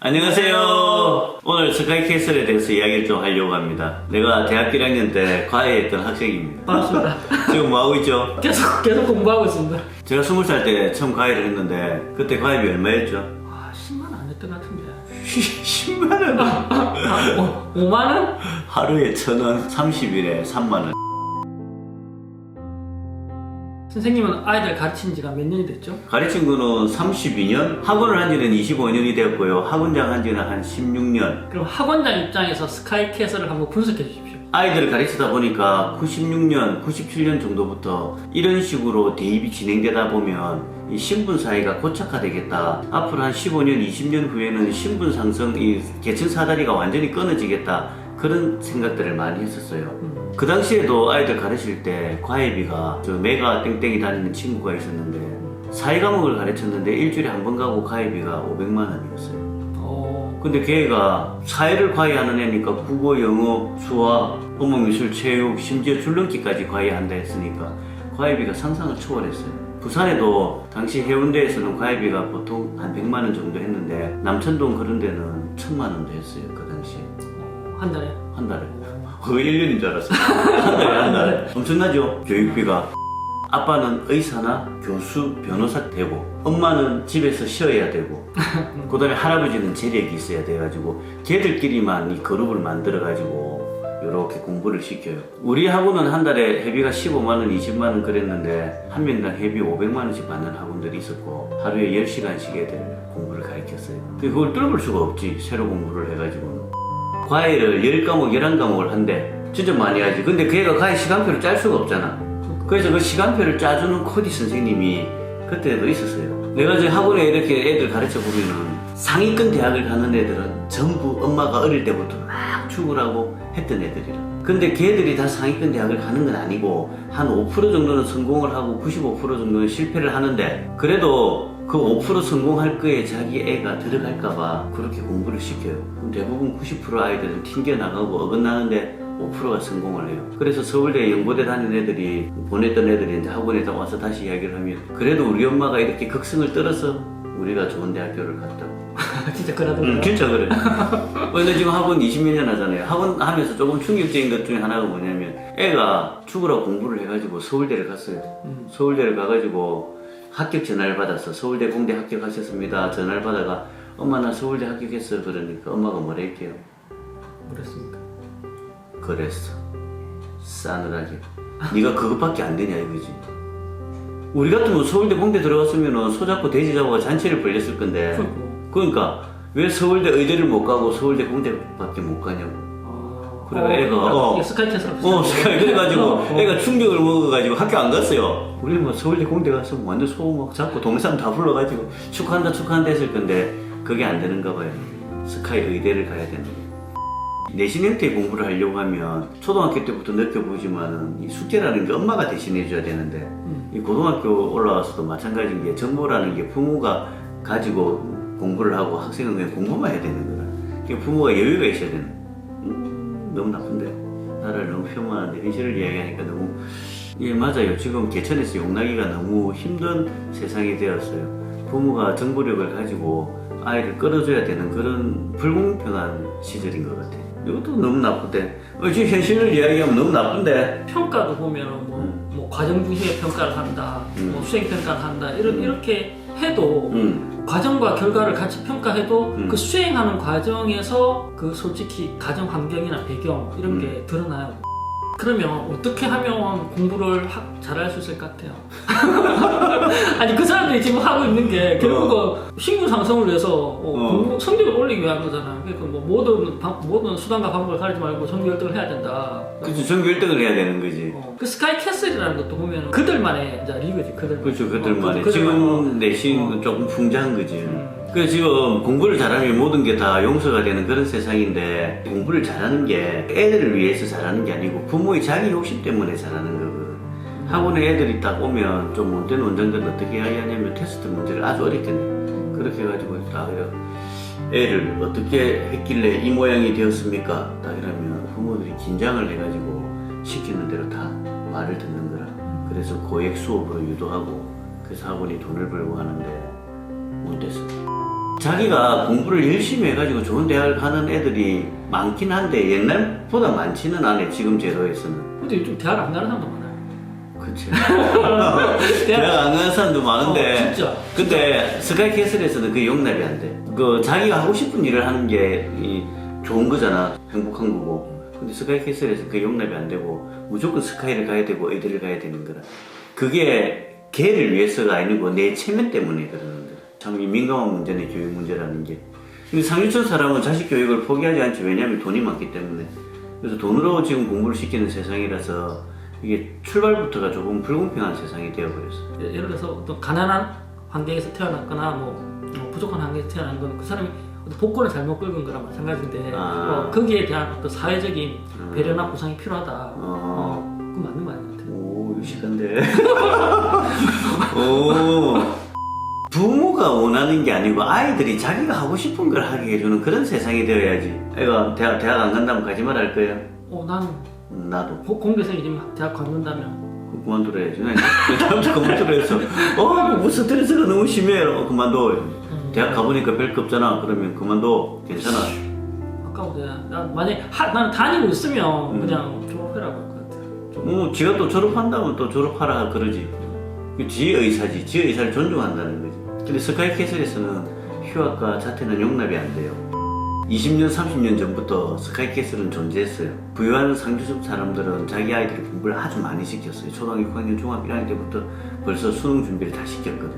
안녕하세요. 오늘 스카이캐슬에 대해서 이야기를 좀 하려고 합니다. 내가 대학교 1학년 때 과외했던 학생입니다. 반갑습니다. 지금 뭐 하고 있죠? 계속 공부하고 있습니다. 제가 20살 때 처음 과외를 했는데 그때 과외비 얼마였죠? 10만 원 안 했던 것 같은데. 10만원? 5만 원? 하루에 1,000원, 30일에 3만원. 선생님은 아이들 가르친 지가 몇 년이 됐죠? 가르친 거는 32년, 학원을 한 지는 25년이 되었고요. 학원장 한 지는 한 16년. 그럼 학원장 입장에서 스카이캐슬을 한번 분석해 주십시오. 아이들을 가르치다 보니까 96년, 97년 정도부터 이런 식으로 대입이 진행되다 보면 이 신분 사회가 고착화되겠다. 앞으로 한 15년, 20년 후에는 신분 상승, 이 계층 사다리가 완전히 끊어지겠다. 그런 생각들을 많이 했었어요. 그 당시에도 아이들 가르칠 때 과외비가 저 메가 땡땡이 다니는 친구가 있었는데 사회 과목을 가르쳤는데 일주일에 한 번 가고 과외비가 500만 원이었어요. 근데 걔가 사회를 과외하는 애니까 국어, 영어, 수학, 어목미술, 체육, 심지어 줄넘기까지 과외한다 했으니까 과외비가 상상을 초월했어요. 부산에도 당시 해운대에서는 과외비가 보통 한 100만 원 정도 했는데 남천동 그런 데는 1,000만 원도 했어요. 그 당시에. 한 달에? 한 달에. 거의 1년인 줄 알았어요. 한 달에. 엄청나죠? 교육비가. 아빠는 의사나 교수, 변호사 되고 엄마는 집에서 쉬어야 되고 그 다음에 할아버지는 재력이 있어야 돼가지고 걔들끼리만 이 그룹을 만들어가지고 이렇게 공부를 시켜요. 우리 학원은 한 달에 회비가 15만원, 20만원 그랬는데 한 명당 회비 500만원씩 받는 학원들이 있었고 하루에 10시간씩 애들 공부를 가르쳤어요. 그걸 뚫을 수가 없지. 새로 공부를 해가지고는. 과외를 10과목, 11과목을 한대. 진짜 많이 하지. 근데 그 애가 과외 시간표를 짤 수가 없잖아. 그래서 그 시간표를 짜주는 코디 선생님이 그때도 있었어요. 내가 이제 학원에 이렇게 애들 가르쳐 보면은 상위권 대학을 가는 애들은 전부 엄마가 어릴 때부터 막 죽으라고 했던 애들이라. 근데 걔들이 다 상위권 대학을 가는 건 아니고 한 5% 정도는 성공을 하고 95% 정도는 실패를 하는데 그래도 그 5% 성공할 거에 자기 애가 들어갈까봐 그렇게 공부를 시켜요. 그럼 대부분 90% 아이들은 튕겨나가고 어긋나는데 5%가 성공을 해요. 그래서 서울대, 연고대 다니는 애들이 보냈던 애들이 이제 학원에 와서 다시 이야기를 하면 그래도 우리 엄마가 이렇게 극성을 떨어서 우리가 좋은 대학교를 갔다고. 진짜 그러더라고요. 진짜 그래. 근데 지금 학원 20몇 년 하잖아요. 학원 하면서 조금 충격적인 것 중에 하나가 뭐냐면 애가 죽으라고 공부를 해가지고 서울대를 갔어요. 서울대를 가가지고 합격 전화를 받았어. 서울대 공대 합격하셨습니다. 전화를 받아가 엄마 나 서울대 합격했어. 그러니까 엄마가 뭐라 했게요? 그렇습니까? 그랬어. 싸늘하게. 네가 그것밖에 안 되냐 이거지. 우리 같으면 서울대 공대 들어갔으면 소잡고 돼지 잡아가 잔치를 벌렸을 건데 그러니까 왜 서울대 의대를 못 가고 서울대 공대밖에 못 가냐고. 그래 애가 스카이캐슬 그래가지고 애가 충격을 먹어가지고 학교 안 갔어요. 우리 뭐 서울대 공대 가서 완전 소음 막 잡고 동상 다 불러가지고 축하한다 했을 건데 그게 안 되는가 봐요. 스카이 의대를 가야 되는 거예요. 내신 형태의 공부를 하려고 하면 초등학교 때부터 느껴보지만은 이 숙제라는 게 엄마가 대신해줘야 되는데 이 고등학교 올라와서도 마찬가지인 게 정보라는 게 부모가 가지고 공부를 하고 학생은 그냥 공부만 해야 되는 거라. 그러니까 부모가 여유가 있어야 되는 거야. 너무 나쁜데 나를 너무 폄하하는데 현실을 이야기하니까 너무 예 맞아요. 지금 개천에서 용나기가 너무 힘든 세상이 되었어요. 부모가 정보력을 가지고 아이를 끌어줘야 되는 그런 불공평한 시절인 것 같아요. 이것도 너무 나쁜데 지금 현실을 이야기하면 너무 나쁜데 평가도 보면 뭐 과정 중심의 평가를 한다, 뭐 수행 평가를 한다 이렇게 해도 과정과 결과를 같이 평가해도 그 수행하는 과정에서 그 솔직히 가정 환경이나 배경 이런 게 드러나요. 그러면 어떻게 하면 공부를 잘할 수 있을 것 같아요? 아니 그 사람들이 지금 하고 있는 게 결국은 신분 상승을 위해서 공부 성적을 올리기 위한 거잖아. 그러니까 뭐 모든 수단과 방법을 가리지 말고 전교 1등을 해야 된다. 그렇죠. 전교 1등을 해야 되는 거지. 그 스카이캐슬이라는 것도 보면 그들만의 이제 리그지. 그렇죠. 그들만의. 지금 내신 조금 풍자한 거지. 그래서 지금 공부를 잘하면 모든 게 다 용서가 되는 그런 세상인데 공부를 잘하는 게 애들을 위해서 잘하는 게 아니고 부모의 자기 욕심 때문에 잘하는 거거든. 학원에 애들이 딱 오면 좀 못된 원장들은 어떻게 해야 하냐면 테스트 문제를 아주 어렵게 내. 그렇게 해가지고 딱 애를 어떻게 했길래 이 모양이 되었습니까? 딱 이러면 부모들이 긴장을 해가지고 시키는 대로 다 말을 듣는 거라. 그래서 고액 수업으로 유도하고 그래서 학원이 돈을 벌고 하는데 못 됐어. 자기가 공부를 열심히 해가지고 좋은 대학을 가는 애들이 많긴 한데 옛날보다 많지는 않아요. 지금 제도에서는. 근데 요즘 대학 안 가는 사람도 많아요. 그치. 대학 안 가는 사람도 많은데. 진짜. 근데 스카이캐슬에서는 그게 용납이 안 돼. 그 자기가 하고 싶은 일을 하는 게 좋은 거잖아. 행복한 거고. 근데 스카이캐슬에서 그게 용납이 안 되고 무조건 스카이를 가야 되고 어디를 가야 되는 거라. 그게 걔를 위해서가 아니고 내 체면 때문에 그러는 거야. 참 이 민감한 문제네, 교육 문제라는 게. 근데 상류층 사람은 자식 교육을 포기하지 않지. 왜냐하면 돈이 많기 때문에. 그래서 돈으로 지금 공부를 시키는 세상이라서 이게 출발부터가 조금 불공평한 세상이 되어버렸어. 예를 들어서 어떤 가난한 환경에서 태어났거나 부족한 환경에서 태어난 건 그 사람이 어떤 복권을 잘못 긁은 거랑 마찬가지인데 거기에 대한 어떤 사회적인 배려나 보상이 필요하다. 그건 맞는 말 같아요. 오, 유식한데. 오. 부모가 원하는 게 아니고 아이들이 자기가 하고 싶은 걸 하게 해주는 그런 세상이 되어야지. 애가 대학 안 간다면 가지 말할 거야. 나는 나도. 공대생이지만 대학 관둔다면 그만둬야지. 그만둬야지. 뭐 스트레스가 너무 심해. 그만둬. 대학 가보니까 별 거 없잖아. 그러면 그만둬. 괜찮아. 아까운데 만약에 나는 다니고 있으면 그냥 졸업해라고 할 것 같아요. 지가 또 졸업한다면 또 졸업하라 그러지. 지 의사지. 지 의사를 존중한다는 거지. 근데 스카이캐슬에서는 휴학과 자퇴는 용납이 안 돼요. 20년, 30년 전부터 스카이캐슬은 존재했어요. 부유한 상류층 사람들은 자기 아이들을 공부를 아주 많이 시켰어요. 초등학교 6학년, 중학교 1학년 때부터 벌써 수능 준비를 다 시켰거든.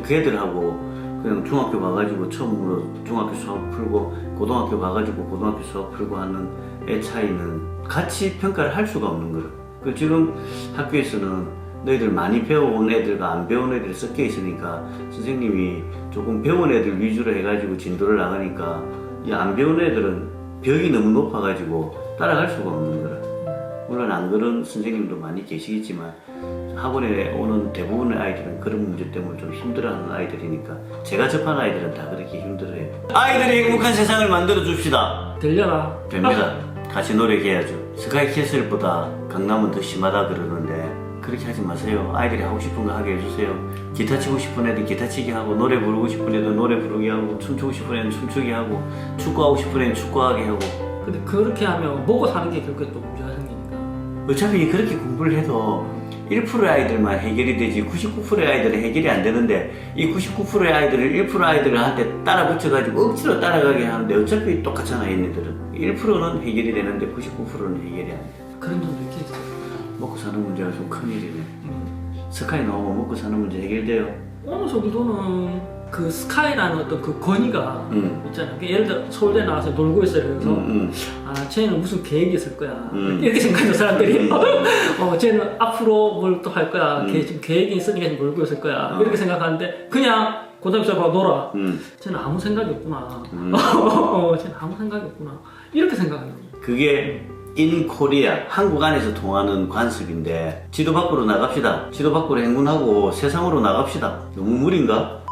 그 애들하고 그냥 중학교 가가지고 처음으로 중학교 수학 풀고 고등학교 가가지고 고등학교 수학 풀고 하는 애 차이는 같이 평가를 할 수가 없는 거예요. 그 지금 학교에서는 너희들 많이 배워온 애들과 안 배운 애들이 섞여 있으니까 선생님이 조금 배운 애들 위주로 해가지고 진도를 나가니까 이 안 배운 애들은 벽이 너무 높아가지고 따라갈 수가 없는 거라. 물론 안 그런 선생님도 많이 계시겠지만 학원에 오는 대부분의 아이들은 그런 문제 때문에 좀 힘들어하는 아이들이니까 제가 접한 아이들은 다 그렇게 힘들어해요. 아이들이 행복한 세상을 만들어 줍시다. 들려라. 됩니다. 같이 노력해야죠. 스카이캐슬보다 강남은 더 심하다 그러는데 그렇게 하지 마세요. 아이들이 하고 싶은 거 하게 해주세요. 기타 치고 싶은 애들 기타 치게 하고 노래 부르고 싶은 애들 노래 부르게 하고 춤추고 싶은 애는 춤추게 하고 축구하고 싶은 애는 축구하게 하고. 근데 그렇게 하면 먹고 사는 게 결국에 또 문제가 생기니까. 어차피 그렇게 공부를 해도 1%의 아이들만 해결이 되지 99%의 아이들은 해결이 안 되는데 이 99%의 아이들을 1% 아이들한테 따라 붙여가지고 억지로 따라가게 하는데 어차피 똑같잖아. 얘네들은 1%는 해결이 되는데 99%는 해결이 안 돼. 그런 점도 있긴 있어요. 먹고 사는 문제가 좀 큰일이네. 스카이 나오면 먹고 사는 문제 해결돼요? 어느 정도는 그 스카이라는 어떤 그 권위가 있잖아요. 예를 들어 서울대 나와서 놀고 있어요. 그래서 쟤는 무슨 계획이 있을 거야. 이렇게 생각하는 사람들이 쟤는 앞으로 뭘 또 할 거야. 걔 지금 계획이 있으니까 지금 놀고 있을 거야. 이렇게 생각하는데 그냥 고등학교 때 놀아. 쟤는 아무 생각이 없구나. 쟤는 아무 생각이 없구나. 이렇게 생각하는 거예요. 그게 인 코리아, 한국 안에서 통하는 관습인데 지도 밖으로 나갑시다. 지도 밖으로 행군하고 세상으로 나갑시다. 너무 무리인가?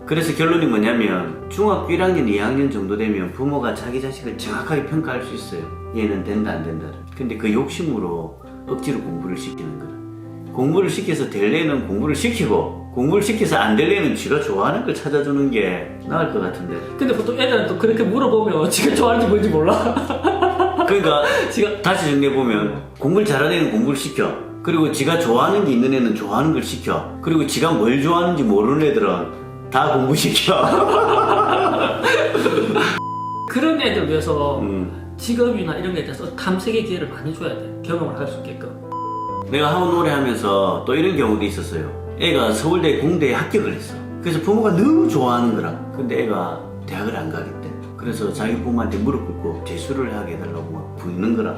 그래서 결론이 뭐냐면 중학교 1학년, 2학년 정도 되면 부모가 자기 자식을 정확하게 평가할 수 있어요. 얘는 된다 안 된다. 근데 그 욕심으로 억지로 공부를 시키는 거야. 공부를 시켜서 될 애는 공부를 시키고 공부를 시켜서 안 될 애는 지가 좋아하는 걸 찾아주는 게 나을 것 같은데. 근데 보통 애들은 또 그렇게 물어보면 지가 좋아하는지 뭔지 몰라. 그러니까 다시 정리해보면 공부를 잘하는 애는 공부를 시켜. 그리고 지가 좋아하는 게 있는 애는 좋아하는 걸 시켜. 그리고 지가 뭘 좋아하는지 모르는 애들은 다 공부시켜. 그런 애들 위해서 직업이나 이런 거에 대해서 탐색의 기회를 많이 줘야 돼. 경험을 할 수 있게끔. 내가 학원 노래 하면서 또 이런 경우도 있었어요. 애가 서울대 공대에 합격을 했어. 그래서 부모가 너무 좋아하는 거라. 근데 애가 대학을 안 가겠대. 그래서 자기 부모한테 무릎 꿇고 재수를 하게 해달라고 막 부르는 거라.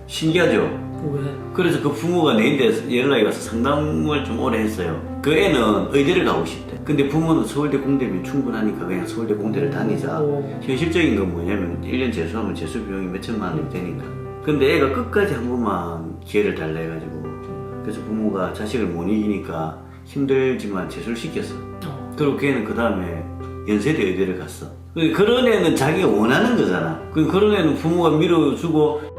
신기하죠? 왜? 그래서 그 부모가 내인데 연락이 와서 상담을 좀 오래 했어요. 그 애는 의대를 가고 싶대. 근데 부모는 서울대 공대면 충분하니까 그냥 서울대 공대를 다니자. 현실적인 건 뭐냐면 1년 재수하면 재수 비용이 몇 천만 원이 되니까. 근데 애가 끝까지 한 번만 기회를 달라 해가지고 그래서 부모가 자식을 못 이기니까 힘들지만 재수를 시켰어. 그리고 그 애는 그 다음에 연세대 의대를 갔어. 그런 애는 자기가 원하는 거잖아. 그런 애는 부모가 밀어주고